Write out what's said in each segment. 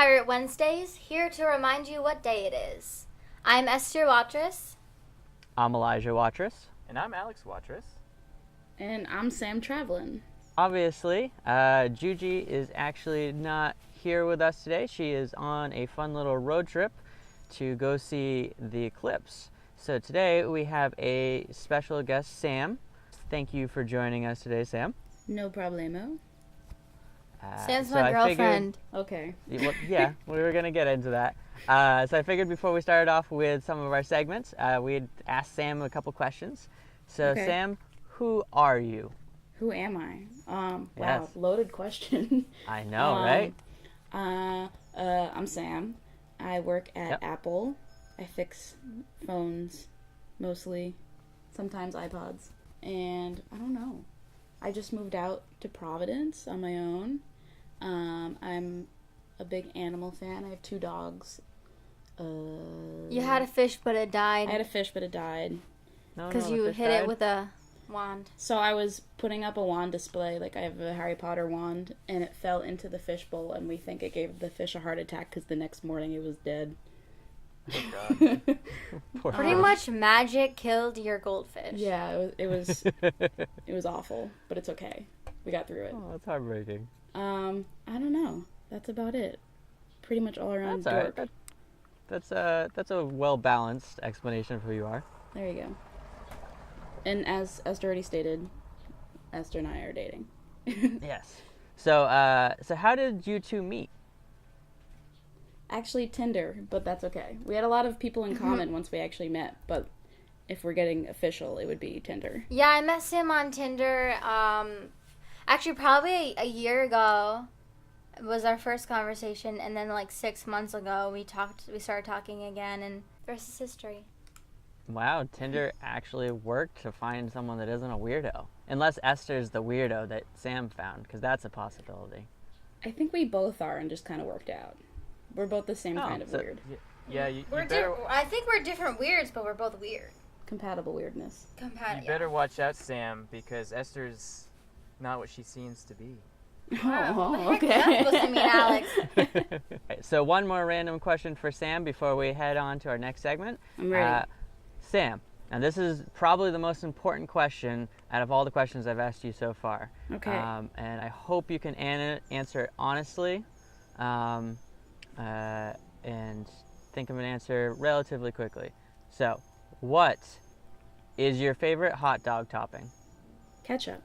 Pirate Wednesdays, here to remind you what day it is. I'm Esther Watrous. I'm Elijah Watrous. And I'm Alex Watrous. And I'm Sam Travelin. Obviously, Juji is actually not here with us today. She is on a fun little road trip to go see the eclipse. So today we have a special guest, Sam. Thank you for joining us today, Sam. No problemo. Sam's my girlfriend. Okay. Well, yeah, we were going to get into that. So I figured before we started off with some of our segments, we'd ask Sam a couple questions. So Okay. Sam, who are you? Who am I? Wow, Yes. loaded question. I know, right? I'm Sam. I work at Yep. Apple. I fix phones, mostly, sometimes iPods. And I don't know. I just moved out to Providence on my own. I'm a big animal fan. I have 2 dogs. You had a fish, but it died I had a fish, but it died. because the you fish hit died? it with a wand. So I was putting up a wand display, like I have a Harry Potter wand, and it fell into the fish bowl, and we think it gave the fish a heart attack because the next morning it was dead. Oh, God. Poor Pretty fish. much magic killed your goldfish. Yeah, it was awful, but it's okay. We got through it. Oh, that's heartbreaking. I don't know. That's about it. Pretty much all around That's all right. dork. That's a well-balanced explanation of who you are. There you go. And as Esther already stated, Esther and I are dating. Yes. So how did you two meet? Actually, Tinder, but that's okay. We had a lot of people in common once we actually met, but if we're getting official, it would be Tinder. Yeah, I met Sam on Tinder. Actually, probably a year ago was our first conversation, and then like 6 months ago we started talking again, and the rest is history. Wow, Tinder actually worked to find someone that isn't a weirdo. Unless Esther's the weirdo that Sam found, because that's a possibility. I think we both are and just kind of worked out. We're both the same Oh, kind of so- weird. Yeah, you We're better, I think we're different weirds, but we're both weird. Compatible weirdness. you better watch out, Sam, because Esther's not what she seems to be. Oh, What the heck is that supposed to mean, Alex? Right, so one more random question for Sam before we head on to our next segment. I'm ready. Sam, and this is probably the most important question out of all the questions I've asked you so far. Okay. And I hope you can answer it honestly and think of an answer relatively quickly. So, what is your favorite hot dog topping? Ketchup.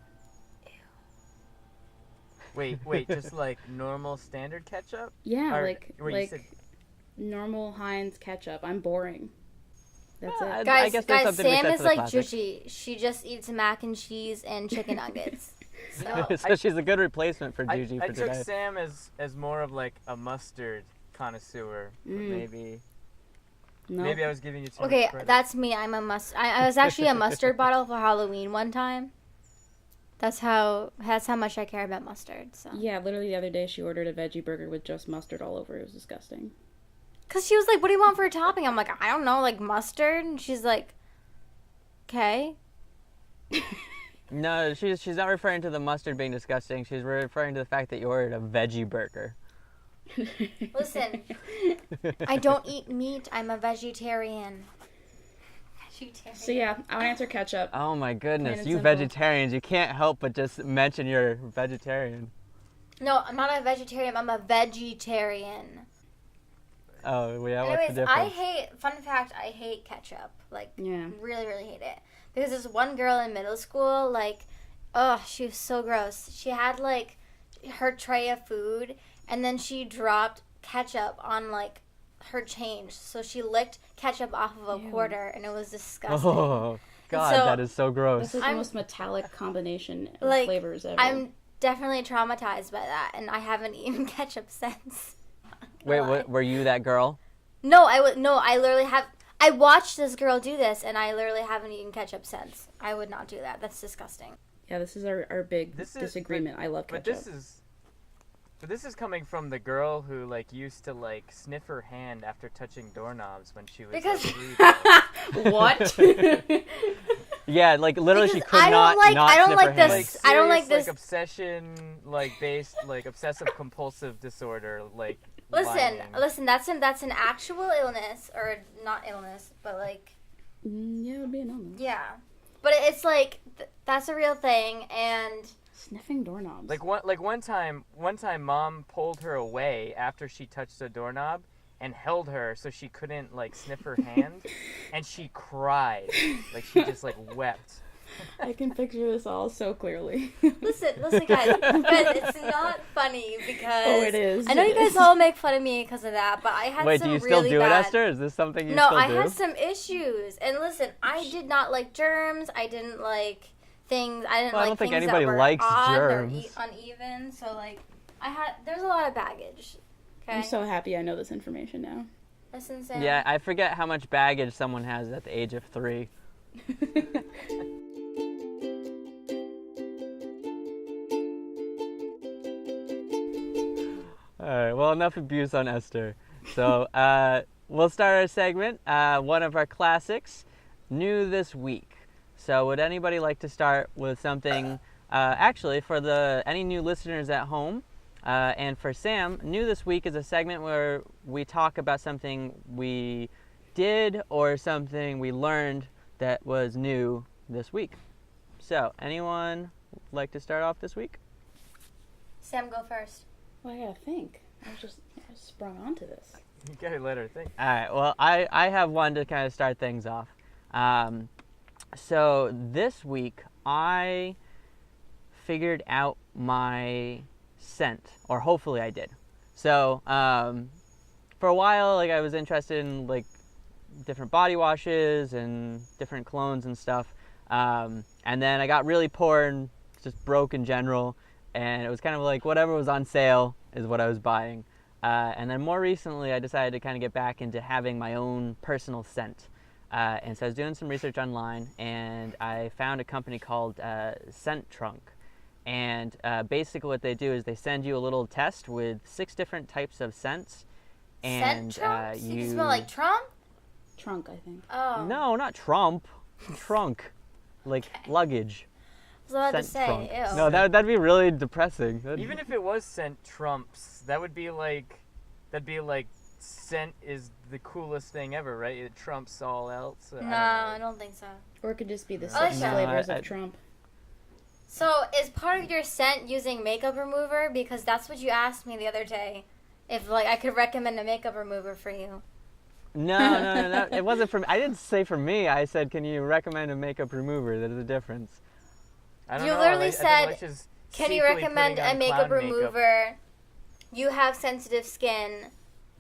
Wait, just like normal standard ketchup? Yeah, Or- like or you said- normal Heinz ketchup. I'm boring. That's Yeah, it. Guys, guess there's something to be Sam said is for the like classic. Juji. She just eats mac and cheese and chicken nuggets. No, So she's a good replacement for I Juji for took today. Sam as more of like a mustard connoisseur. But maybe No. maybe I was giving you too Okay, much credit. that's me. I'm a I was actually a mustard bottle for Halloween one time. That's how much I care about mustard. So. Yeah, literally the other day she ordered a veggie burger with just mustard all over. It was disgusting. Cause she was like, "What do you want for a topping?" I'm like, "I don't know, like mustard." And she's like, "Okay." No, she's not referring to the mustard being disgusting. She's referring to the fact that you ordered a veggie burger. Listen, I don't eat meat. I'm a vegetarian. Vegetarian. So yeah, I would answer ketchup. Oh my goodness, and you simple. vegetarians, you can't help but just mention you're vegetarian. No, I'm not a vegetarian. I'm a vegetarian. Oh, yeah, what's Anyways, the difference? fun fact, I hate ketchup. Like, Yeah. really, really hate it. Because this one girl in middle school, like, oh, she was so gross. She had, like, her tray of food, and then she dropped ketchup on, like, her change. So she licked ketchup off of a Ew. quarter, and it was disgusting. Oh, God, So- that is so gross. This is the I'm- most metallic combination of Like, flavors ever. I'm definitely traumatized by that, and I haven't eaten ketchup since. Wait, lie. were you that girl? No, I literally have. I watched this girl do this, and I literally haven't eaten ketchup since. I would not do that. That's disgusting. Yeah, this is our big This is- disagreement. I love But ketchup. this is coming from the girl who like used to like sniff her hand after touching doorknobs when she was Because- like, 3. What? Yeah, like literally she Because could I don't not like- not I don't snip like her this- hand. like I don't like serious, this- like obsession like based like obsessive compulsive disorder like Listen. That's an actual illness, or not illness, but like. Yeah, it would be an illness. Yeah, but it's like that's a real thing, and Sniffing doorknobs. Like one time, Mom pulled her away after she touched a doorknob and held her so she couldn't like sniff her hand, and she cried, like she just like wept. I can picture this all so clearly. listen, guys, it's not funny because Oh, it is. I know It you guys is. all make fun of me because of that, but I had Wait, some do you still really do bad. it, Esther? Is this something you No, still I do? had some issues, and listen, I did not like germs. I didn't like things. I didn't Well, I like don't think things anybody that were likes odd germs. or uneven. So like, there's a lot of baggage. Okay, I'm so happy I know this information now. that's insane. Yeah, I forget how much baggage someone has at the age of 3. All right, well, enough abuse on Esther. So we'll start our segment, one of our classics, New This Week. So would anybody like to start with something, actually, for any new listeners at home, and for Sam, New This Week is a segment where we talk about something we did or something we learned that was new this week. So, anyone like to start off this week? Sam, go first. Well, I gotta think. I sprung onto this. You gotta let her think. All right, well, I have one to kind of start things off. So this week, I figured out my scent, or hopefully I did. So for a while, like I was interested in like different body washes and different colognes and stuff. And then I got really poor and just broke in general. And it was kind of like whatever was on sale is what I was buying. And then more recently, I decided to kind of get back into having my own personal scent. And so I was doing some research online, and I found a company called Scent Trunk. And basically what they do is they send you a little test with 6 different types of scents. And Scent trunks? You you can smell like Trump? Trunk, I think. Oh. No, not Trump. Trunk. Like luggage. I was about to Scent say, trunk. ew. No, that'd be really depressing. Even if it was scent trumps, that'd be like scent is the coolest thing ever, right? It trumps all else. No, I don't think so. Or it could just be the I like 6 that. flavors No, of Trump. So, is part of your scent using makeup remover? Because that's what you asked me the other day. If, like, I could recommend a makeup remover for you. No. It wasn't for me. I didn't say for me. I said, can you recommend a makeup remover? There's a difference. I don't You know. literally I think said, Alicia's Can you secretly recommend putting a on makeup clown makeup. remover? You have sensitive skin.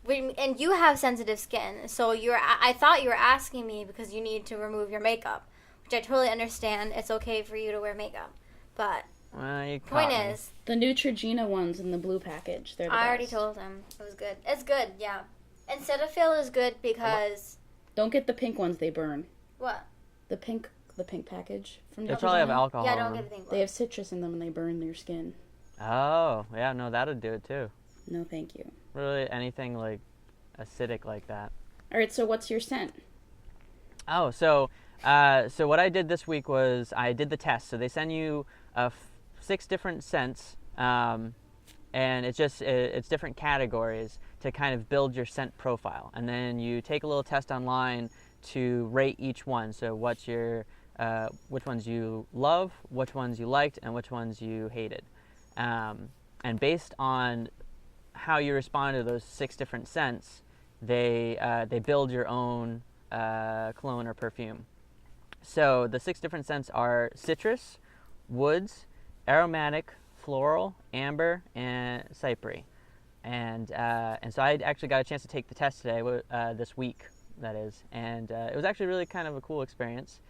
And you have sensitive skin. So, I thought you were asking me because you need to remove your makeup. Which I totally understand. It's okay for you to wear makeup. But, Well, you point caught me. is, The Neutrogena ones in the blue package. They're the I already best. told him. It was good. It's good, yeah. And Cetaphil is good because... Don't get the pink ones, they burn. What? The pink package from They Neutrogena. probably have alcohol Yeah, in don't them. get the pink They one. have citrus in them and they burn your skin. Oh, yeah, no, that'd do it too. No, thank you. Really, anything like acidic like that. All right, so what's your scent? Oh, so what I did this week was I did the test. So they send you 6 different scents, and it's different categories to kind of build your scent profile. And then you take a little test online to rate each one. So what's your which ones you love, which ones you liked, and which ones you hated. And based on how you respond to those 6 different scents, they build your own cologne or perfume. So the 6 different scents are citrus, woods, aromatic, floral, amber, and cypre. And so I actually got a chance to take the test today, this week, that is. And it was actually really kind of a cool experience.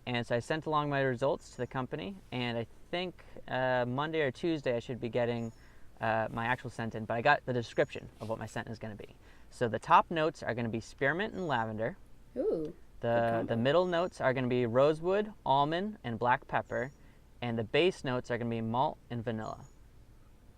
And so I sent along my results to the company, and I think Monday or Tuesday I should be getting my actual scent in, but I got the description of what my scent is going to be. So the top notes are going to be spearmint and lavender. Ooh. The middle notes are going to be rosewood, almond, and black pepper, and the base notes are going to be malt and vanilla.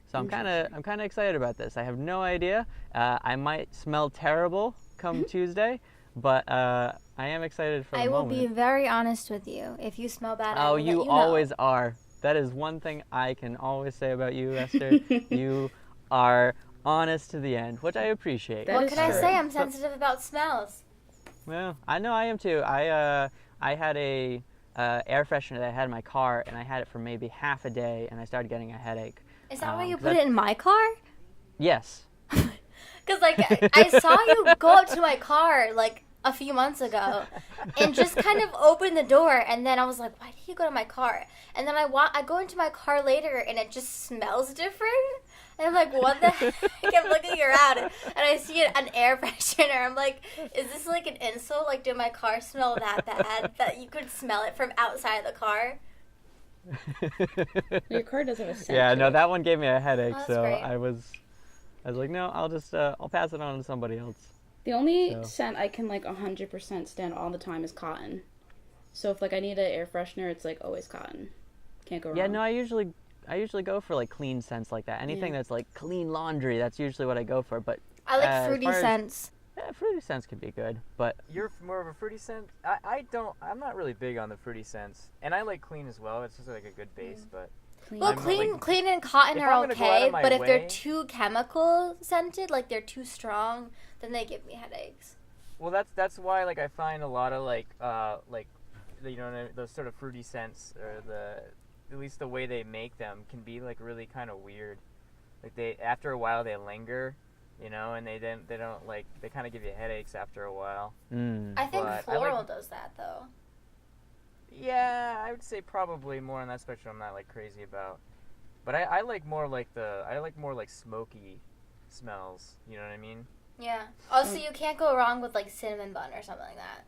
So I'm kind of excited about this. I have no idea. I might smell terrible come Tuesday, but I am excited for the I will moment. be very honest with you. If you smell bad, I Oh, will let you know. always are. That is one thing I can always say about you, Esther. You are honest to the end, which I appreciate. That What is can I true. say? I'm sensitive about smells. Well, I know I am too. I had a air freshener that I had in my car, and I had it for maybe half a day, and I started getting a headache. Is that why you 'cause put it in my car? Yes. Because, like, I saw you go up to my car, like, a few months ago and just kind of open the door, and then I was like, why did you go to my car? And then I go into my car later, and it just smells different. And I'm like, what the heck? I'm looking around, and I see an air freshener. I'm like, is this like an insult? Like, did my car smell that bad that you could smell it from outside the car? Your car does have a scent. Yeah, to no, it. that one gave me a headache, Oh, that's so great. I was like, no, I'll pass it on to somebody else. The only So. scent I can like 100% stand all the time is cotton. So if like I need an air freshener, it's like always cotton. Can't go wrong. Yeah, no, I usually go for like clean scents like that. Anything Yeah. that's like clean laundry, that's usually what I go for. But I like as fruity far as- scents. yeah, fruity scents could be good, but You're more of a fruity scent. I'm not really big on the fruity scents, and I like clean as well. It's just like a good base, but Clean. Well, I'm not, clean, like- clean and cotton if are I'm gonna go out okay, of my but if they're way- too chemical scented, like they're too strong, then they give me headaches. well, that's why like I find a lot of like you know those sort of fruity scents or at least the way they make them can be like really kind of weird. Like they after a while they linger, you know, and they don't like they kind of give you headaches after a while. I think But I like- floral does that though. Yeah, I would say probably more on that spectrum. I'm not like crazy about, but I like more like smoky smells. You know what I mean? Yeah. Also, you can't go wrong with like cinnamon bun or something like that.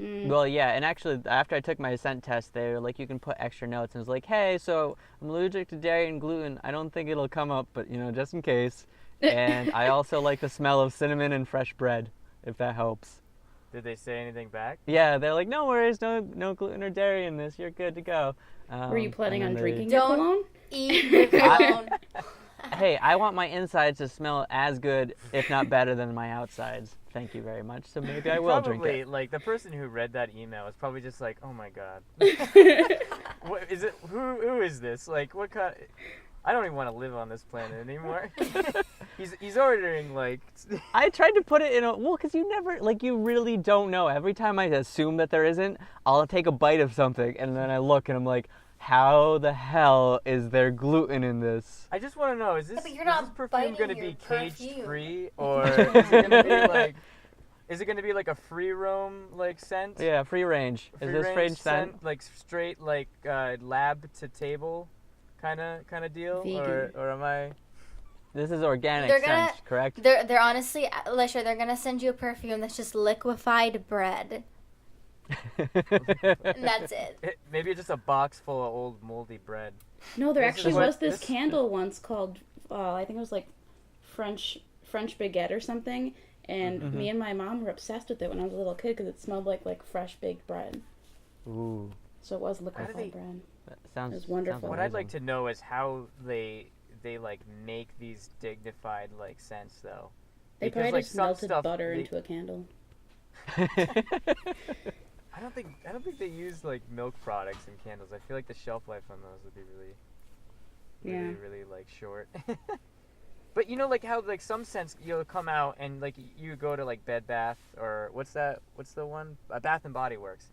Mm. well, yeah. And actually, after I took my scent test, they were like, you can put extra notes, and it's like, hey, so I'm allergic to dairy and gluten. I don't think it'll come up, but you know, just in case. And I also like the smell of cinnamon and fresh bread, if that helps. Did they say anything back? Yeah, they're like, no worries, no gluten or dairy in this. You're good to go. Were you planning and on then they- drinking your Don't- cologne? Eat your cologne. Hey, I want my insides to smell as good, if not better, than my outsides. Thank you very much. So maybe I will drink Probably it. like the person who read that email is probably just like, oh my god, what is it? Who is this? Like what kind? I don't even want to live on this planet anymore. he's ordering like. I tried to put it in a because you never you really don't know. Every time I assume that there isn't, I'll take a bite of something and then I look and I'm like, how the hell is there gluten in this? I just want to know: is this, but you're is not this perfume biting going to your be cage perfume. free, or is it going to be like? Is it going to be like a free roam like scent? Yeah, free range. Is this Free-range range scent? like straight like lab to table, kind of deal, Vegan. or am I? This is organic They're gonna- scent, correct? They're honestly, Alicia, they're gonna send you a perfume that's just liquefied bread, and that's it. Maybe it's just a box full of old moldy bread. No, there This is actually what- was this this- candle once called, I think it was like French baguette or something. And me and my mom were obsessed with it when I was a little kid because it smelled like fresh baked bread. Ooh, So it was they- liquefied bread. that sounds. It was wonderful. sounds What I'd like amazing. to know is how they like make these dignified like scents though. They Because, probably like, just some melted stuff, butter they- into a candle. I don't think they use like milk products in candles. I feel like the shelf life on those would be really, Yeah. really like short. But you know, like how like some scents you'll come out and like you go to like Bed Bath or what's the one Bath and Body Works,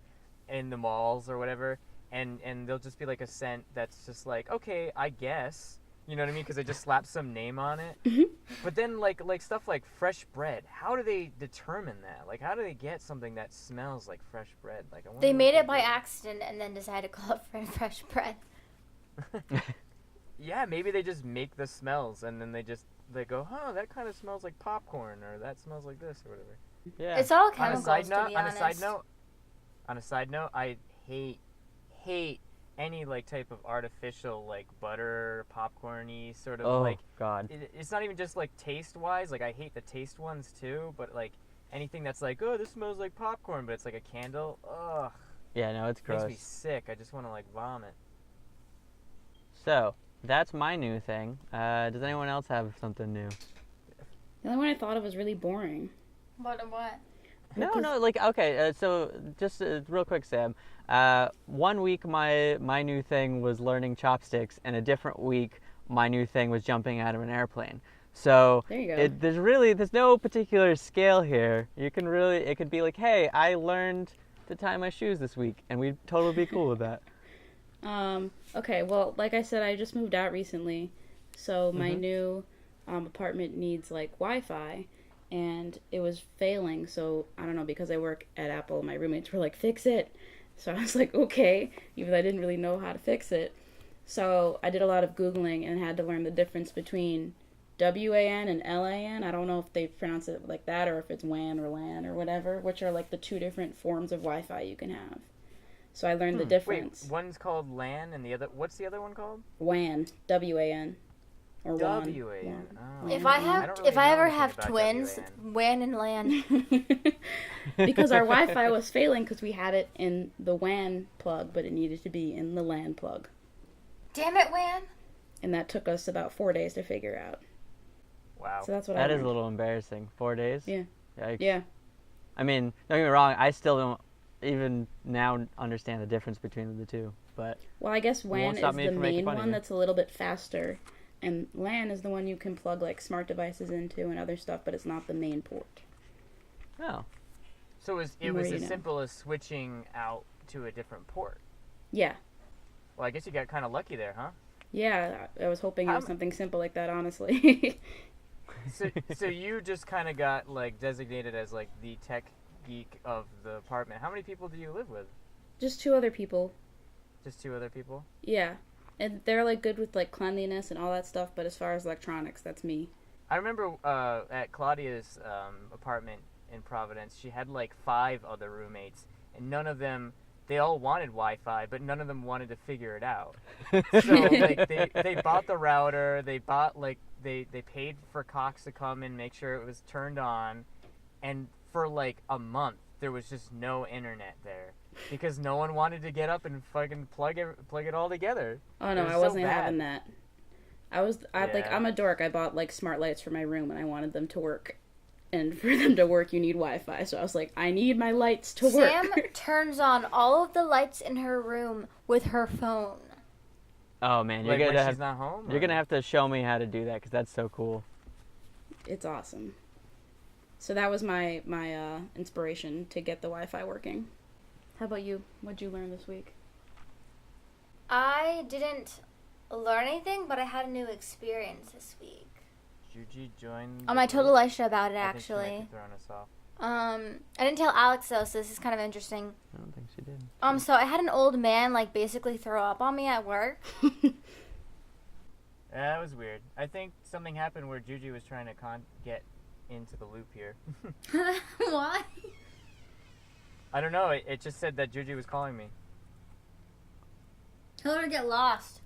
in the malls or whatever, and there'll just be like a scent that's just like, okay, I guess. You know what I mean? Because they just slap some name on it. Mhm. But then like stuff like fresh bread, how do they determine that? Like how do they get something that smells like fresh bread? Like I wonder They what made it by do. accident and then decided to call it fresh bread. Yeah, maybe they just make the smells and then they go, huh, that kind of smells like popcorn or that smells like this or whatever. Yeah. It's all On a chemicals, side to note, be on a honest. side note, I hate any like type of artificial like butter popcorny sort of oh like God. it's not even just like taste wise, like I hate the taste ones too, but like anything that's like, oh, this smells like popcorn, but it's like a candle, ugh, Yeah, no, it's makes gross. me sick. I just want to like vomit. So that's my new thing. Does anyone else have something new? The only one I thought of was really boring. What? No, Because- no, like okay. So just real quick, Sam. 1 week my new thing was learning chopsticks, and a different week my new thing was jumping out of an airplane. So There you go. there's no particular scale here. It could be like, hey, I learned to tie my shoes this week, and we'd totally be cool with that. Okay, well, like I said, I just moved out recently, so my new apartment needs like Wi-Fi, and it was failing. So I don't know, because I work at Apple, my roommates were like, "Fix it." So I was like, "Okay," even though I didn't really know how to fix it. So I did a lot of Googling and had to learn the difference between WAN and LAN. I don't know if they pronounce it like that or if it's WAN or LAN or whatever, which are like the two different forms of Wi-Fi you can have. So I learned the Wait, difference. one's called LAN and what's the other one called? WAN, WAN, or WAN. WAN. Oh. If I I don't really if I know ever anything have about twins, WAN. WAN and LAN. Because our Wi-Fi was failing because we had it in the WAN plug, but it needed to be in the LAN plug, Damn it, WAN. and that took us about 4 days to figure out. Wow. So that's what I That is learned. a little embarrassing. 4 days? Yeah. Yikes. Yeah. I mean, don't get me wrong, I still don't even now understand the difference between the two. But Well, I guess WAN won't is stop me the from making main fun of one you. that's a little bit faster, and LAN is the one you can plug like smart devices into and other stuff, but it's not the main port. oh, So it More was you as know. simple as switching out to a different port. Yeah. Well, I guess you got kind of lucky there, huh? Yeah, I was hoping it was How- something simple like that, honestly. So you just kind of got like designated as like the tech geek of the apartment. How many people do you live with? Just two other people. Just two other people? Yeah. And they're like good with like cleanliness and all that stuff, but as far as electronics, that's me. I remember at Claudia's apartment in Providence, she had like 5 other roommates, and none of them, they all wanted Wi-Fi, but none of them wanted to figure it out. So like they bought the router, they bought like they paid for Cox to come and make sure it was turned on, and for like a month there was just no internet there because no one wanted to get up and fucking plug it all together. Oh It no, was I so wasn't bad. having that. Like Yeah. I'm a dork. I bought like smart lights for my room and I wanted them to work. And for them to work, you need Wi-Fi. So I was like, I need my lights to work. Sam turns on all of the lights in her room with her phone. oh man, Like when she's not home. you're or- gonna have to show me how to do that because that's so cool. It's awesome. So that was my inspiration to get the Wi-Fi working. How about you? What'd you learn this week? I didn't learn anything, but I had a new experience this week. Juji joined. I told Elisha about it I think she might actually. be throwing us off. I didn't tell Alex though, so this is kind of interesting. I don't think she did. So I had an old man like basically throw up on me at work. That was weird. I think something happened where Juji was trying to get into the loop here. Why? I don't know. It just said that Juji was calling me. Tell her to get lost.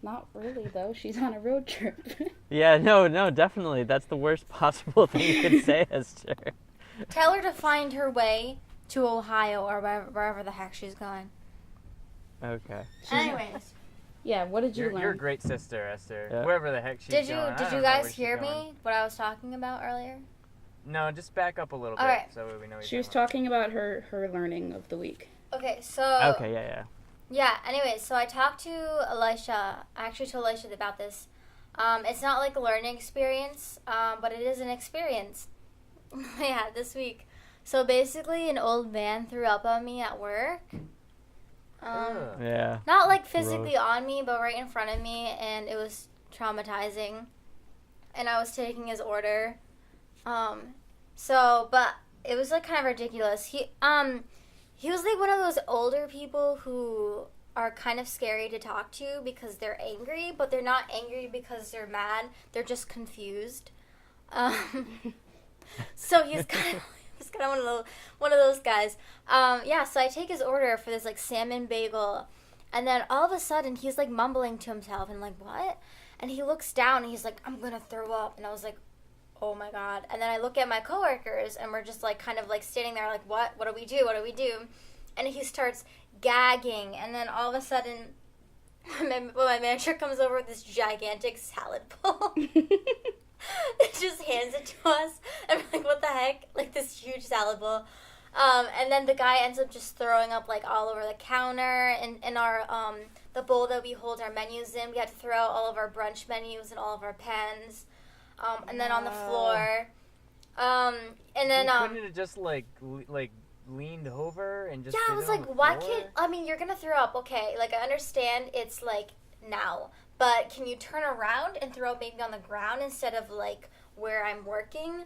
Not really though. She's on a road trip. Yeah, no, definitely. That's the worst possible thing you could say, Esther. Tell her to find her way to Ohio or wherever the heck she's going. Okay. Anyways, Yeah. What did you You're a learn? great sister, Esther. Yeah. Wherever the heck she's did going. I you don't know guys where she's hear going. me? What I was talking about earlier? No, just back up a little bit Alright. so we know. what She you're was talking about her learning of the week. Okay, so Okay, yeah. Yeah, anyways, so I talked to Elisha. I actually told Elisha about this. It's not like a learning experience, but it is an experience I had this week. So basically, an old man threw up on me at work. Ugh. Yeah. Not like physically on me, but right in front of me, and it was traumatizing. And I was taking his order. But it was like kind of ridiculous. He was like one of those older people who are kind of scary to talk to because they're angry, but they're not angry because they're mad. They're just confused. So he's kind of one of those guys. So I take his order for this like salmon bagel, and then all of a sudden he's like mumbling to himself and like, what? And he looks down and he's like, I'm gonna throw up. And I was like, oh my god. And then I look at my coworkers and we're just like kind of like standing there like, what do we do, and he starts gagging, and then all of a sudden my manager comes over with this gigantic salad bowl. It just hands it to us, and we're like, what the heck? Like this huge salad bowl. And then the guy ends up just throwing up like all over the counter, and in our the bowl that we hold our menus in. We had to throw out all of our brunch menus and all of our pens. and then on the floor. And then couldn't it just like leaned over and just? Yeah, I did was it on like, the why floor? can't? I mean, you're gonna throw up, okay? Like, I understand it's like now, but can you turn around and throw up maybe on the ground instead of like where I'm working?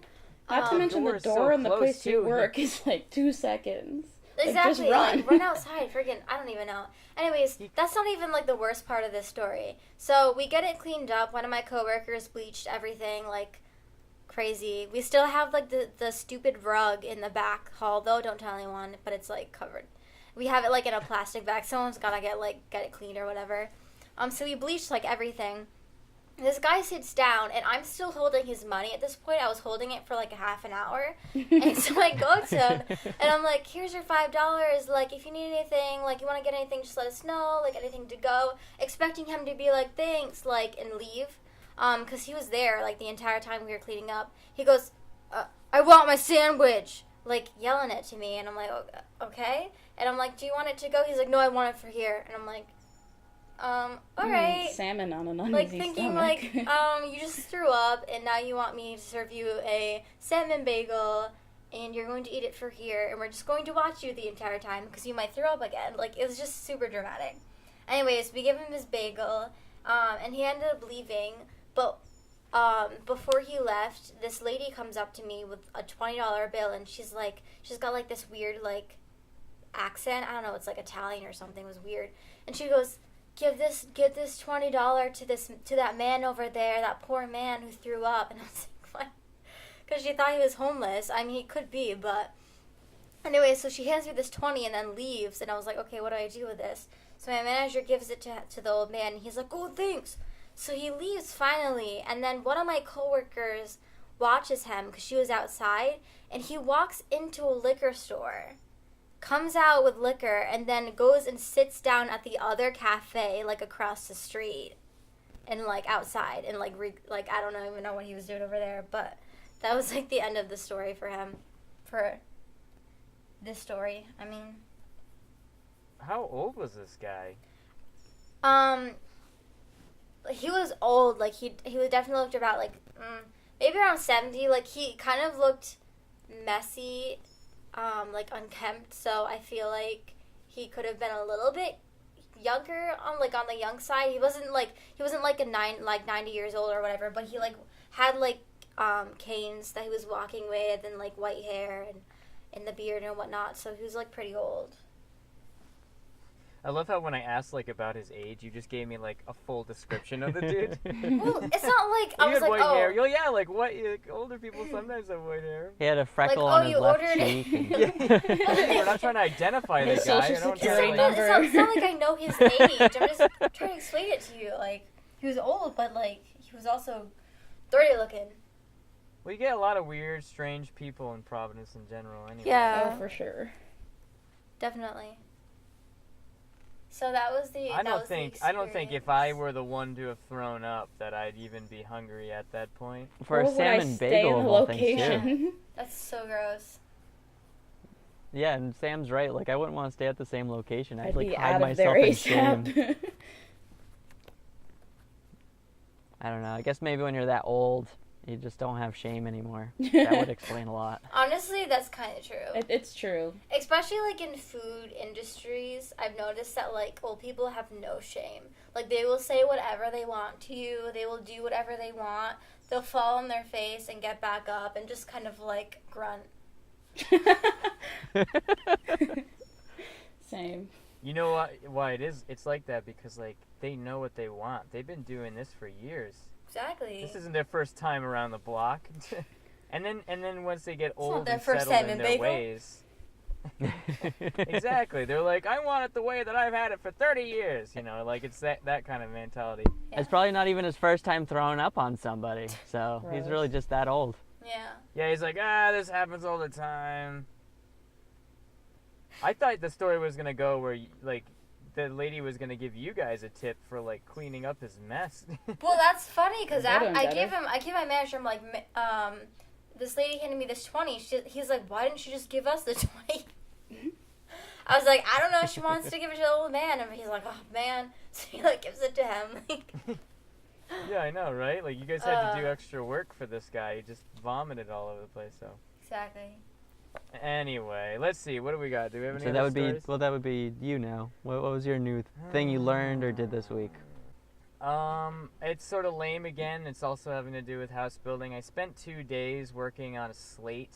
Not to mention the door is so door in the close, place you too. work is like 2 seconds. Like, Exactly, just run. like run outside, friggin', I don't even know. Anyways, that's not even like the worst part of this story. So we get it cleaned up. One of my coworkers bleached everything like crazy. We still have like the stupid rug in the back hall though. Don't tell anyone, but it's like covered. We have it like in a plastic bag. Someone's gotta get it cleaned or whatever. So we bleached like everything. This guy sits down, and I'm still holding his money at this point. I was holding it for like a half an hour. And so I go to him, and I'm like, here's your $5. Like, if you need anything, like, you want to get anything, just let us know. Like, anything to go. Expecting him to be like, thanks, like, and leave. Because he was there, like, the entire time we were cleaning up. He goes, I want my sandwich. Like, yelling it to me. And I'm like, okay. And I'm like, do you want it to go? He's like, no, I want it for here. And I'm like, all right. Salmon on an uneasy Like thinking stomach. like, you just threw up and now you want me to serve you a salmon bagel and you're going to eat it for here and we're just going to watch you the entire time because you might throw up again. Like, it was just super dramatic. Anyways, we give him his bagel, and he ended up leaving, but before he left, this lady comes up to me with a $20 bill and she's got like this weird like accent. I don't know, it's like Italian or something. It was weird. And she goes, Give this $20 to that man over there, that poor man who threw up. And I was like, what? Because she thought he was homeless. I mean, he could be, but anyway. So she hands me this 20 and then leaves. And I was like, okay, what do I do with this? So my manager gives it to the old man. And he's like, oh, thanks. So he leaves finally. And then one of my coworkers watches him because she was outside, and he walks into a liquor store. Comes out with liquor and then goes and sits down at the other cafe like across the street and like outside and like I don't even know what he was doing over there, but that was like the end of the story for him, for this story. I mean, How old was this guy? he was old. Like he was definitely looked about like maybe around 70. Like he kind of looked messy. Like unkempt, so I feel like he could have been a little bit younger on the young side. He wasn't like a 90 years old or whatever, but he like had like canes that he was walking with and like white hair and the beard and whatnot, so he was like pretty old. I love how when I asked like about his age, you just gave me like a full description of the dude. Well, it's not like I You was had like, white oh, hair. Yo, yeah, like what? Like, older people sometimes have white hair. He had a freckle Like, on oh, his you left ordered it. cheek. We're not trying to identify the His guy. social I don't security know. number. It's not like I know his age. I'm just trying to explain it to you. Like, he was old, but like he was also dirty looking. We get a lot of weird, strange people in Providence in general. Anyway. Yeah. Oh, for sure. Definitely. So that was the. I don't think if I were the one to have thrown up that I'd even be hungry at that point. For Or a would I salmon stay bagel in of the all things too. location? That's so gross. Yeah, and Sam's right. Like, I wouldn't want to stay at the same location. I'd I'd like be hide out of myself there in shame. ASAP. I don't know. I guess maybe when you're that old, you just don't have shame anymore. That would explain a lot. Honestly, that's kind of true. It's true. Especially like in food industries, I've noticed that like old people have no shame. Like they will say whatever they want to you. They will do whatever they want. They'll fall on their face and get back up and just kind of like grunt. Same. You know why it is? It's like that because like they know what they want. They've been doing this for years. Exactly. This isn't their first time around the block. and then once they get old their and first settled time in in their bagel. ways. Exactly. They're like, I want it the way that I've had it for 30 years. You know, like it's that kind of mentality. Yeah. It's probably not even his first time throwing up on somebody. So he's Gross. really just that old. Yeah. Yeah, he's like, this happens all the time. I thought the story was going to go where, like, the lady was going to give you guys a tip for, like, cleaning up his mess. Well, that's funny because They're doing I better. gave my manager, I'm like, this lady handed me this 20. He's like, why didn't you just give us the 20? I was like, I don't know. She wants to give it to the old man, and he's like, oh man. So he like gives it to him. Like, Yeah, I know, right? Like, you guys had to do extra work for this guy. He just vomited all over the place, so. Exactly. Anyway, let's see. What do we got? Do we have any So other that would stories? be, well, that would be you now. What was your new thing you learned or did this week? It's sort of lame again. It's also having to do with house building. I spent 2 days working on a slate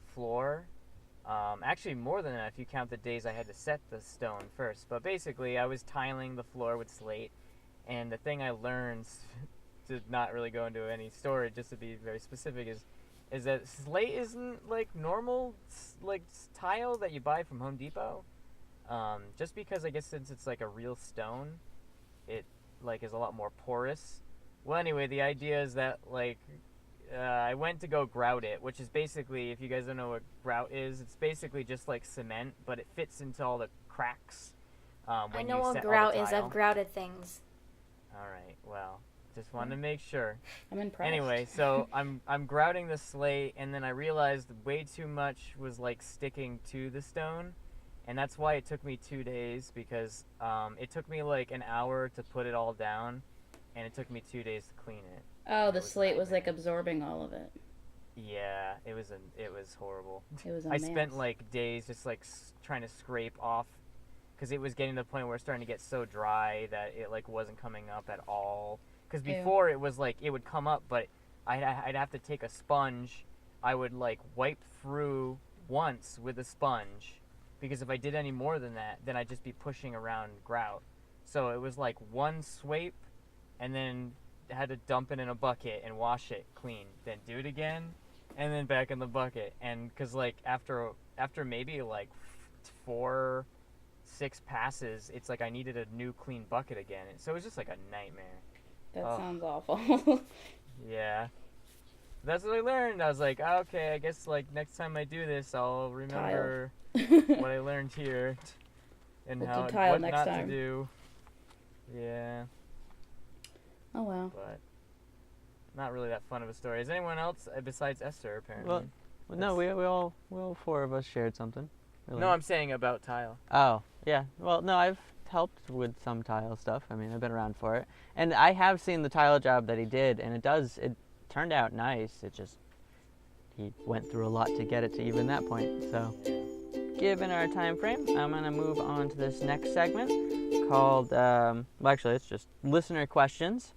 floor. Actually, more than that if you count the days I had to set the stone first. But basically, I was tiling the floor with slate. And the thing I learned, to not really go into any story, just to be very specific, is that slate isn't like normal like tile that you buy from Home Depot. Just because I guess since it's like a real stone, it like is a lot more porous. Well, anyway, the idea is that like I went to go grout it, which is basically, if you guys don't know what grout is, it's basically just like cement, but it fits into all the cracks. I know what grout is. I've grouted things. All right. Well, just wanted to make sure. I'm impressed. Anyway, so I'm grouting the slate, and then I realized way too much was like sticking to the stone, and that's why it took me 2 days, because it took me like an hour to put it all down, and it took me 2 days to clean it. Oh, the slate was like absorbing all of it. Yeah, it was horrible. It was a I spent mess. like days just like trying to scrape off, because it was getting to the point where it's starting to get so dry that it like wasn't coming up at all. Because Ew. before it was like it would come up, but I'd have to take a sponge. I would like wipe through once with a sponge, because if I did any more than that, then I'd just be pushing around grout. So it was like one swipe, and then had to dump it in a bucket and wash it clean, then do it again, and then back in the bucket. And because like after maybe like 4-6 passes, it's like I needed a new clean bucket again, and so it was just like a nightmare. That Oh. sounds awful. Yeah, that's what I learned. I was like, oh, okay, I guess like next time I do this, I'll remember what I learned here and We'll how do tile what next not time. to do. Yeah, Oh well. but not really that fun of a story. Is anyone else besides Esther apparently? Well, no, we all 4 of us shared something. No, I'm saying about tile. Oh, yeah. Well, no, I've helped with some tile stuff. I mean, I've been around for it. And I have seen the tile job that he did, and it turned out nice. It just, he went through a lot to get it to even that point. So, given our time frame, I'm going to move on to this next segment called, well, actually, it's just listener questions.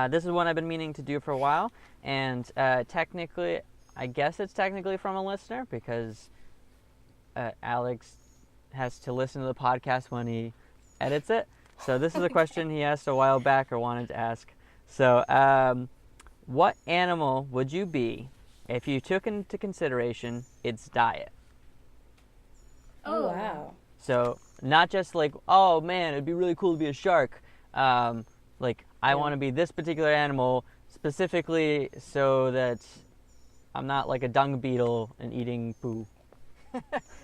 This is one I've been meaning to do for a while, and technically, I guess it's technically from a listener, because Alex has to listen to the podcast when he edits it. So this is a question he asked a while back or wanted to ask. So, what animal would you be if you took into consideration its diet? Oh wow. So not just like, oh man, it'd be really cool to be a shark. Like, I want to be this particular animal specifically so that I'm not like a dung beetle and eating poo.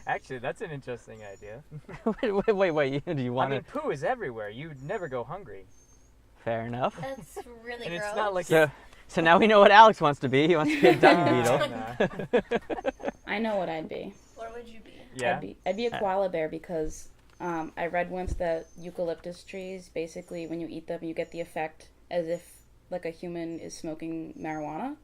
Actually, that's an interesting idea. wait. Do you I want mean, to? poo is everywhere. You'd never go hungry. Fair enough. That's really And gross. it's not like So now we know what Alex wants to be. He wants to be a dung Nah, beetle. nah. I know what I'd be. What would you be? Yeah. I'd be a koala bear because I read once that eucalyptus trees, basically when you eat them, you get the effect as if like a human is smoking marijuana.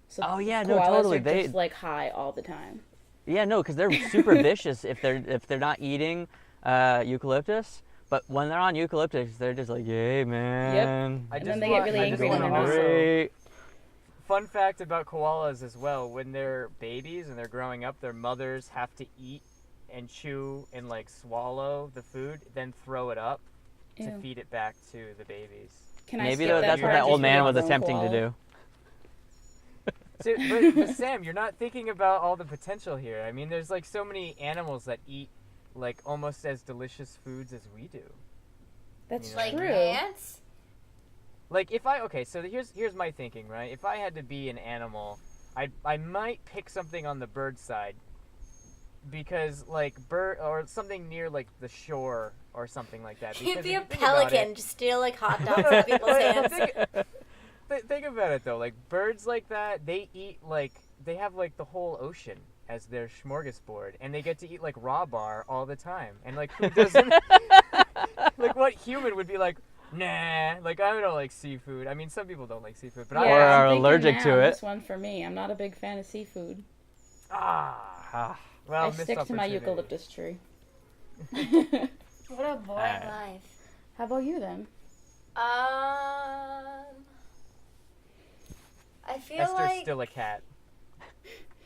So Oh, yeah, no, koalas totally. are They- just like high all the time. Yeah, no, because they're super vicious if they're not eating eucalyptus. But when they're on eucalyptus, they're just like, yay, man. I And just then they get want- really I just angry when wanna they're not. also- Great. Fun fact about koalas as well: when they're babies and they're growing up, their mothers have to eat and chew and like swallow the food, then throw it up to Ew. feed it back to the babies. Can I Maybe skip though, that that's what part that and old just man be was a grown attempting to koala? do. So, but Sam, you're not thinking about all the potential here. I mean, there's like so many animals that eat like almost as delicious foods as we do. That's You know, Like true. ants? Like so here's my thinking, right? If I had to be an animal, I might pick something on the bird side, because like bird or something near like the shore or something like that. You'd Because be if a you think about it- pelican, just steal like hot dogs out of people's hands. Think about it though, like birds like that, they eat like they have like the whole ocean as their smorgasbord, and they get to eat like raw bar all the time. And like who doesn't? Like what human would be like, Nah, like I don't like seafood. I mean, some people don't like seafood, but Or Yeah, are I'm thinking allergic now, to it. This one for me. I'm not a big fan of seafood. Well, I missed stick to my opportunity. eucalyptus tree. What a boring Alright. life. How about you then? I feel Esther's like. still a cat.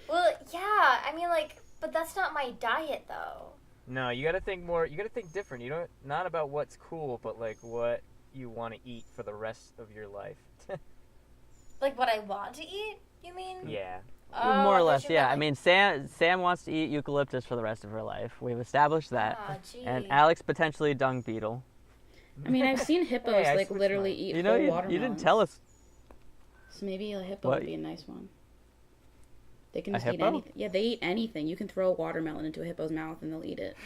Well, yeah. I mean, like, but that's not my diet, though. No, you gotta think more. You gotta think different. You don't not about what's cool, but like what you want to eat for the rest of your life. Like what I want to eat. You mean? Yeah. Oh, More I or thought less, you yeah. meant, I mean, Sam wants to eat eucalyptus for the rest of her life. We've established that. Aw, gee. And Alex potentially dung beetle. I mean, I've seen hippos Hey, I like switched literally mine. eat You know, whole you watermelons. didn't tell us. So maybe a hippo What? would be a nice one. They can A just eat hippo? anything. Yeah, they eat anything. You can throw a watermelon into a hippo's mouth and they'll eat it.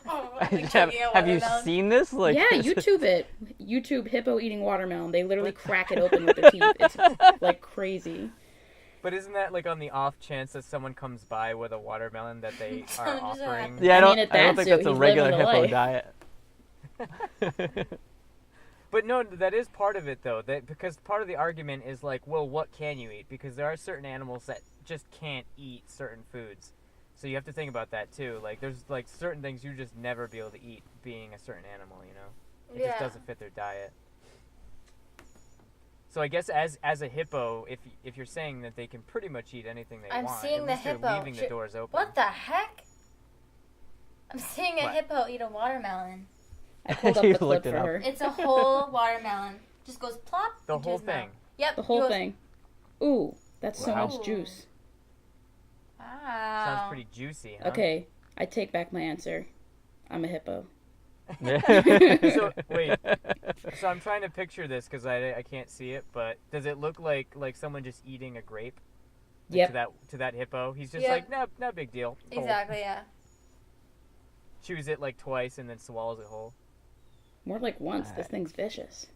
Oh, like have choking a have you watermelon. seen this? Like, Yeah, YouTube it. YouTube hippo eating watermelon. They literally crack it open with their teeth. It's like crazy. But isn't that like on the off chance that someone comes by with a watermelon that they are Someone just offering? Yeah, I mean, I at don't that think zoo, that's a he's regular living the hippo life. diet. But no, that is part of it though. Because part of the argument is like, well, what can you eat? Because there are certain animals that just can't eat certain foods. So you have to think about that too. Like there's like certain things you just never be able to eat being a certain animal, you know? It just Yeah. doesn't fit their diet. So I guess as a hippo, if you're saying that they can pretty much eat anything they I'm want, seeing at the least they're hippo. leaving the Should- doors open. What the heck? I'm seeing a What? hippo eat a watermelon. I pulled up You the clip looked for it up. her. It's a whole watermelon. Just goes plop. The into whole his mouth. thing. Yep. The he whole goes, thing. Ooh, that's so Wow. much juice. Wow. Sounds pretty juicy, huh? Okay, I take back my answer. I'm a hippo. So wait, so I'm trying to picture this because I can't see it, but does it look like someone just eating a grape? Like, Yep. To that hippo, he's just Yep. like, no big deal. Whole. Exactly. Yeah. Chews it like twice and then swallows it whole. More like once. This thing's vicious.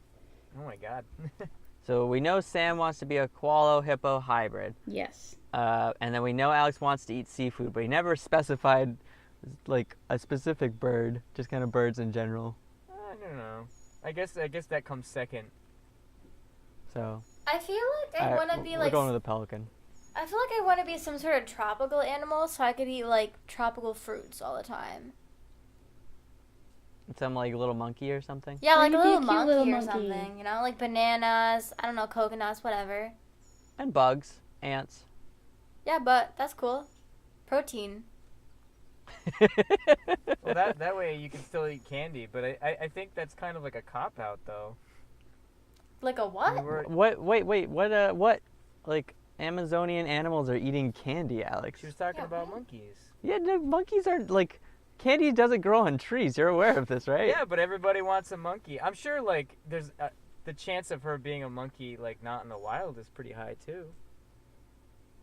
Oh my god. So we know Sam wants to be a koala hippo hybrid. Yes. And then we know Alex wants to eat seafood, but he never specified like a specific bird, just kind of birds in general. I don't know. I guess that comes second. So I feel like I want to be we're like. going with the pelican. I feel like I want to be some sort of tropical animal, so I could eat like tropical fruits all the time. Some like little monkey or something. Yeah, Or like a you'd be little a cute monkey little or monkey. something. You know, like bananas. I don't know, coconuts, whatever. And bugs, ants. Yeah, but that's cool. Protein. Well, that way you can still eat candy, but I think that's kind of like a cop out though. Like a We what? were- Wait, what like Amazonian animals are eating candy, Alex? She was talking Yeah, about what? monkeys. Yeah, no, monkeys aren't like candy doesn't grow on trees. You're aware of this, right? Yeah, but everybody wants a monkey. I'm sure like there's the chance of her being a monkey like not in the wild is pretty high too.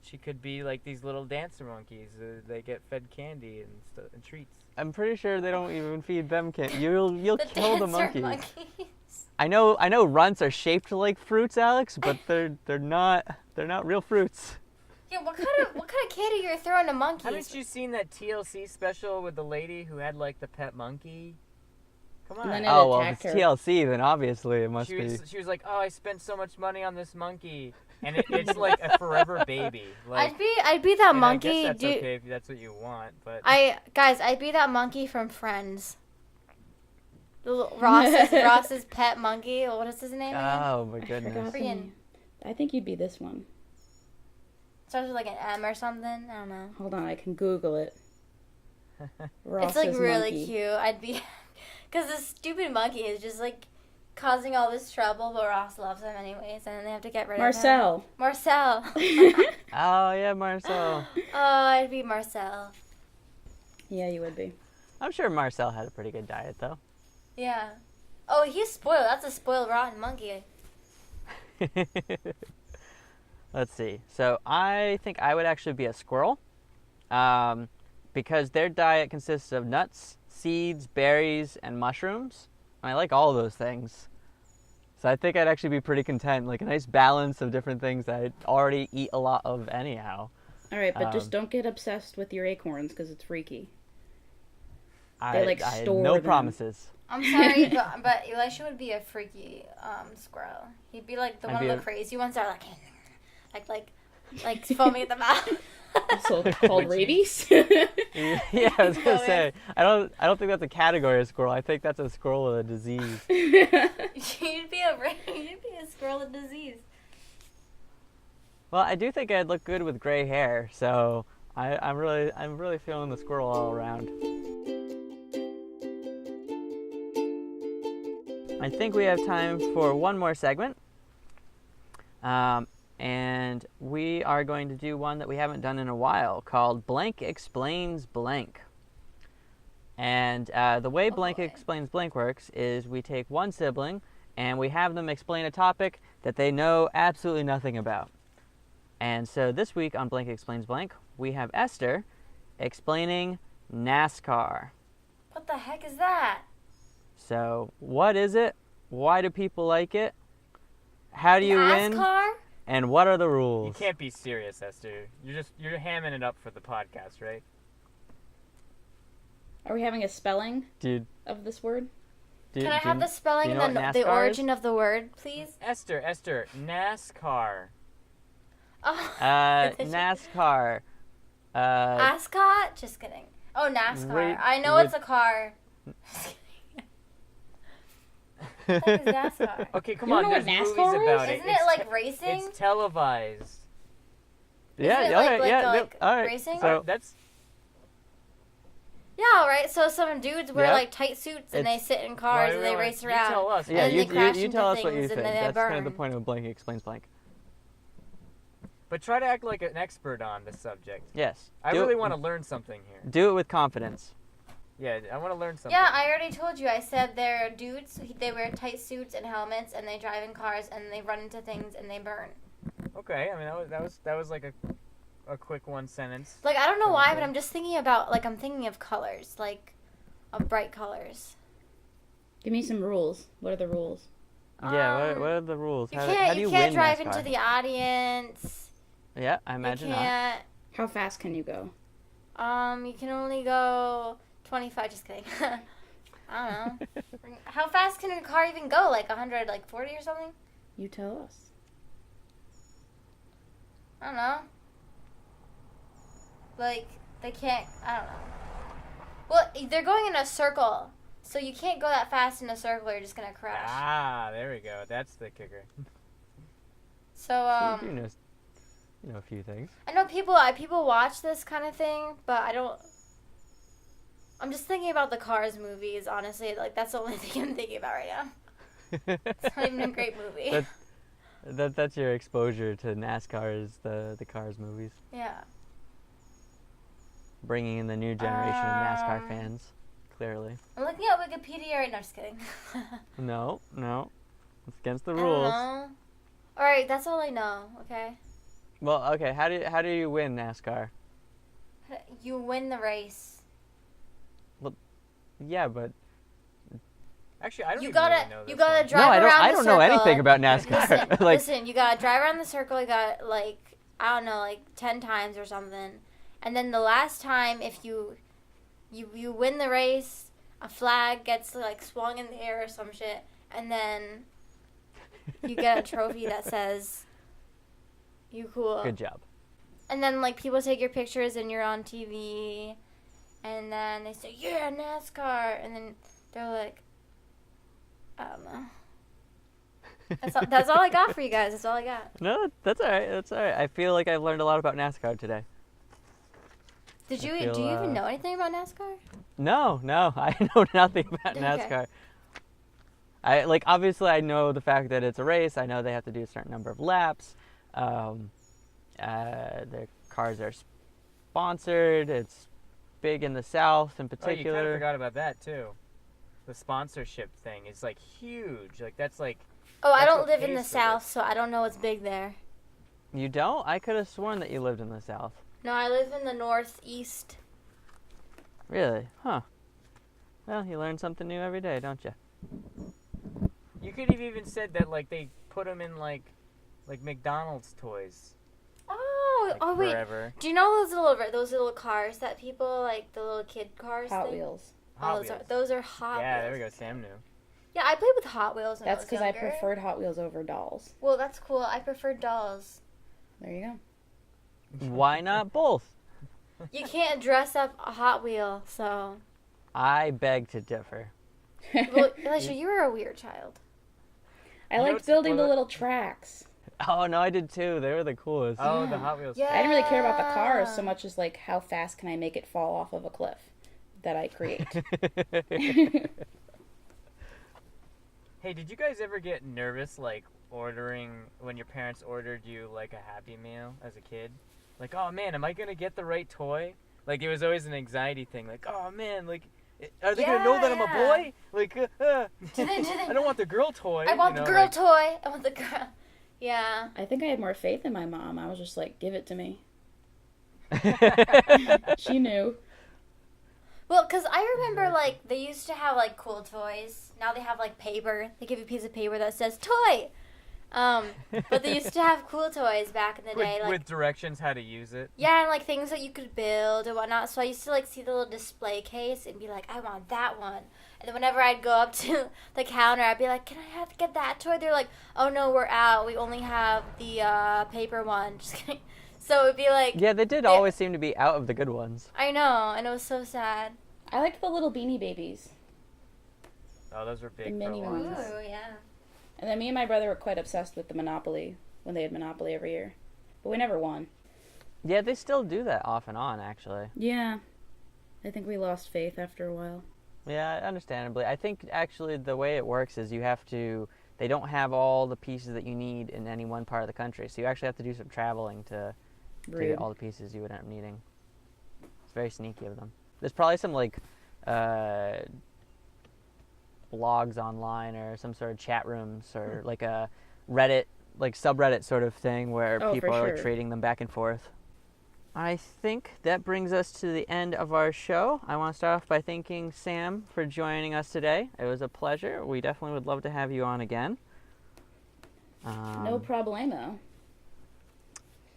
She could be like these little dancer monkeys. They get fed candy and treats. I'm pretty sure they don't even feed them candy. You'll The kill the dancer monkeys. I know runts are shaped like fruits, Alex, but they're not real fruits. Yeah, what kind of candy you're throwing to monkeys? Haven't you seen that TLC special with the lady who had like the pet monkey? Come on. And then it Oh well, if attacked it's her. TLC, then obviously it must she be. was like, oh, I spent so much money on this monkey, and it's like a forever baby. Like, I'd be that and monkey. I guess that's dude. okay if that's what you want, but I'd be that monkey from Friends. Ross's pet monkey. What is his name again? Oh my I forgot goodness. the Friggin- name. I think you'd be this one. Starts with like an M or something. I don't know. Hold on, I can Google it. It's like Ross's really monkey. cute. I'd be, because this stupid monkey is just like causing all this trouble, but Ross loves him anyways, and then they have to get rid Marcel. of him. Marcel. Oh yeah, Marcel. Oh, I'd be Marcel. Yeah, you would be. I'm sure Marcel had a pretty good diet though. Yeah. Oh, he's spoiled. That's a spoiled, rotten monkey. Let's see. So I think I would actually be a squirrel, because their diet consists of nuts, seeds, berries, and mushrooms. And I like all of those things. So I think I'd actually be pretty content, like a nice balance of different things that I already eat a lot of anyhow. All right, but just Um, don't get obsessed with your acorns because it's freaky. They, like, I had store no them. promises. I'm sorry, but Elisha would be a freaky squirrel. He'd be like I'd one be of the a- crazy ones that are like foaming at the mouth. Also called rabies. Yeah, I was gonna Go say I don't think that's a category of squirrel. I think that's a squirrel with a disease. You'd be a squirrel with disease. Well, I do think I'd look good with gray hair, so I'm really feeling the squirrel all around. I think we have time for one more segment. And we are going to do one that we haven't done in a while called Blank Explains Blank. And the way Blank boy. Explains Blank works is we take one sibling and we have them explain a topic that they know absolutely nothing about. And so this week on Blank Explains Blank, we have Esther explaining NASCAR. What the heck is that? So what is it? Why do people like it? How do you win? NASCAR? And what are the You rules? can't be serious, Esther. You're hamming it up for the podcast, right? Are we having a spelling Dude, of this word? dude, Can I have the spelling do you know and what the NASCAR origin of the word, please? Esther, NASCAR. Oh, NASCAR. Ascot? Just kidding. Oh, NASCAR. Wait, I know wait. it's a car. What the heck is NASCAR? Okay, come You on. don't know what There's NASCAR movies about is? it. Isn't it like racing? It's televised. Yeah, Isn't it yeah, like- yeah. like yep, all right. racing? So That's Yeah, right. So some dudes wear Yep. like tight suits and they It's- sit in cars Why, and they why, race you around. tell us. And yeah, then you, they crash you into tell us what things you and think. then they That's kind of the burn. point of Blank Explains Blank. But try to act like an expert on the subject. Yes. I Do really it- want to learn something here. Do it with confidence. Yeah, I want to learn something. Yeah, I already told you. I said they're dudes. They wear tight suits and helmets and they drive in cars and they run into things and they burn. Okay, I mean that was like a quick one sentence. Like I don't know why, but Okay. I'm just thinking about I'm thinking of colors, like of bright colors. Give me some rules. What are the rules? Yeah. Um, What are the rules? You How can't do you you can't win drive NASCAR? into the audience. Yeah, I imagine you not. can't. How fast can you go? You can only go 25. Just kidding. I don't know. How fast can a car even go? Like 100, like 40 or something? You tell us. I don't know. Like they can't. I don't know. Well, they're going in a circle, so you can't go that fast in a circle. Or you're just gonna crash. Ah, there we go. That's the kicker. So you know a few things. I know people watch this kind of thing, but I don't. I'm just thinking about the Cars movies, honestly. Like that's the only thing I'm thinking about right now. It's not even a great movie. That's your exposure to NASCAR is the Cars movies, Yeah. bringing in the new generation of NASCAR Um, fans. Clearly, I'm looking at Wikipedia right now. Just kidding. no, it's against the I don't rules. know. All right, that's all I know. Okay. Well, okay. How do you win NASCAR? You win the race. Yeah, but Actually, I don't You even gotta really know you this gotta one. drive no, I don't. around I the don't circle. know anything about NASCAR. Listen, like, listen, you gotta drive around the circle. You got like I don't know, like 10 times or something, and then the last time, if you win the race, a flag gets like swung in the air or some shit, and then you get a trophy that says you cool. good job. And then like people take your pictures and you're on TV, and then they say yeah NASCAR, and then they're like, I don't know. That's all I got for you guys. That's all I got. No, that's all right. That's all right. I feel like I've learned a lot about NASCAR today. Did you I feel, do you even know anything about NASCAR? No, I know nothing about Okay. NASCAR. I like obviously I know the fact that it's a race. I know they have to do a certain number of laps. Their cars are sponsored. It's big in the South in Oh, you kind of particular. forgot about that too. The sponsorship thing is like huge. Like that's like Oh, I That's don't what live in the pays for South, this. so I don't know what's big there. You don't? I could have sworn that you lived in the South. No, I live in the Northeast. Really? Huh. Well, you learn something new every day, don't you? you could have even said that like they put them in like McDonald's toys. Oh, Like, wait. forever. Do you know those little cars that people like the little kid cars? Hot thing? Wheels. Hot those Wheels. those are Hot Yeah, Wheels. there we go. Sam knew. Yeah, I played with Hot Wheels when That's I was because I younger. preferred Hot Wheels over dolls. Well, that's cool. I prefer dolls. There you Why not both? You can't dress up a Hot Wheel, so. I beg to differ. go. Well, Alicia, you were a weird child. I You know liked what's- building the well, little tracks. Oh no, I did too. They were the coolest. Oh, the Yeah. Hot Wheels. Yeah. I didn't really care about the cars so much as like how fast can I make it fall off of a cliff that I create. Hey, did you guys ever get nervous, like, ordering, when your parents ordered you, like, a Happy Meal as a kid? Like, oh, man, am I going to get the right toy? Like, it was always an anxiety thing. Like, oh, man, like, are they going to know that I'm a Yeah. boy? Like, Do they? I don't want the girl toy. I want you the know, girl like- toy. I want the girl. Yeah. I think I had more faith in my mom. I was just like, give it to me. She knew. Well, because I remember, like, they used to have, like, cool toys. Now they have, like, paper. They give you a piece of paper that says toy. But they used to have cool toys back in the day. Like, with directions how to use it. yeah, and, like, things that you could build and whatnot. So I used to, like, see the little display case and be like, I want that one. And then whenever I'd go up to the counter, I'd be like, can I have to get that toy? They're like, oh, no, we're out. We only have the paper one. Just kidding. So it would be like, Yeah, they did always seem to be out of the good ones. I know, and it was so sad. I liked the little Beanie Babies. Oh, those were big. The for a mini while. ones. Ooh, yeah. And then me and my brother were quite obsessed with the Monopoly when they had Monopoly every year. But we never won. Yeah, they still do that off and on, actually. Yeah. I think we lost faith after a while. Yeah, understandably. I think actually the way it works is you have to. They don't have all the pieces that you need in any one part of the country, so you actually have to do some traveling to Rude. get all the pieces you would end up needing. It's very sneaky of them. There's probably some like blogs online or some sort of chat rooms or like a Reddit, like subreddit sort of thing where Oh, people for are like sure. trading them back and forth. I think that brings us to the end of our show. I want to start off by thanking Sam for joining us today. It was a pleasure. We definitely would love to have you on again. No problemo.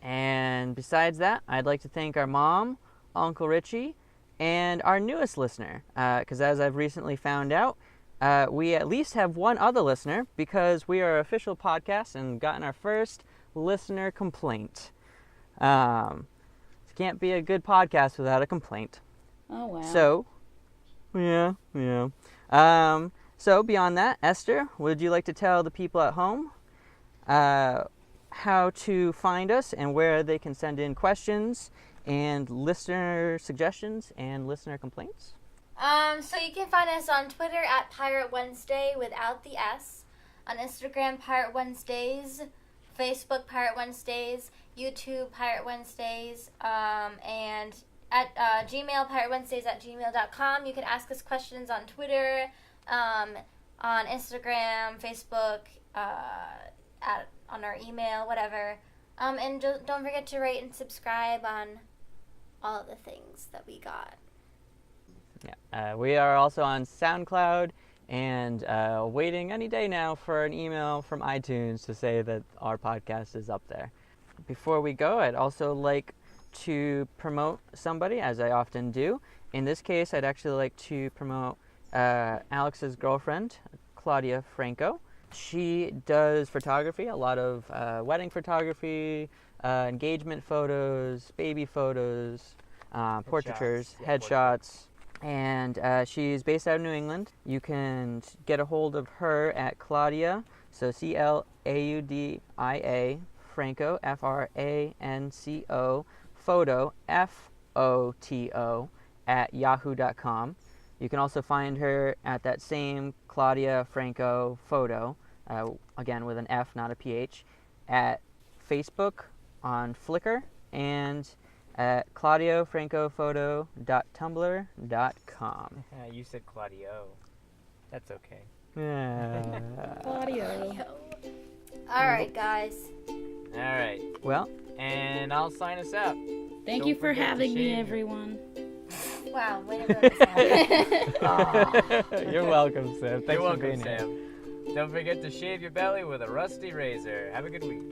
And besides that, I'd like to thank our mom, Uncle Richie, and our newest listener. Because as I've recently found out, we at least have one other listener because we are an official podcast and gotten our first listener complaint. It can't be a good podcast without a complaint. Oh, wow. So, yeah. So beyond that, Esther, would you like to tell the people at home how to find us and where they can send in questions and listener suggestions and listener complaints? So you can find us on Twitter at Pirate Wednesday without the S, on Instagram Pirate Wednesdays, Facebook Pirate Wednesdays, YouTube Pirate Wednesdays, and at Gmail Pirate Wednesdays at gmail.com. You can ask us questions on Twitter, on Instagram, Facebook, on our email, whatever. And don't forget to rate and subscribe on all of the things that we got. Yeah, we are also on SoundCloud and waiting any day now for an email from iTunes to say that our podcast is up there. Before we go, I'd also like to promote somebody, as I often do. In this case, I'd actually like to promote Alex's girlfriend, Claudia Franco. She does photography, a lot of wedding photography, engagement photos, baby photos, portraitures, Yeah, headshots. And she's based out of New England. You can get a hold of her at Claudia, so Claudia Franco, Franco, photo, FOTO, at yahoo.com. You can also find her at that same Claudia Franco photo, again with an F, not a PH, at Facebook, on Flickr, and at claudiofrancophoto.tumblr.com. You said Claudio. That's okay. Yeah. Claudio. All right, guys. All right. Well, And I'll sign us out. Thank Don't you for forget to having me, shave your- everyone. Wow, way to go, Sam. you're welcome, Sam. Thanks You're for welcome, being here. Sam. Don't forget to shave your belly with a rusty razor. Have a good week.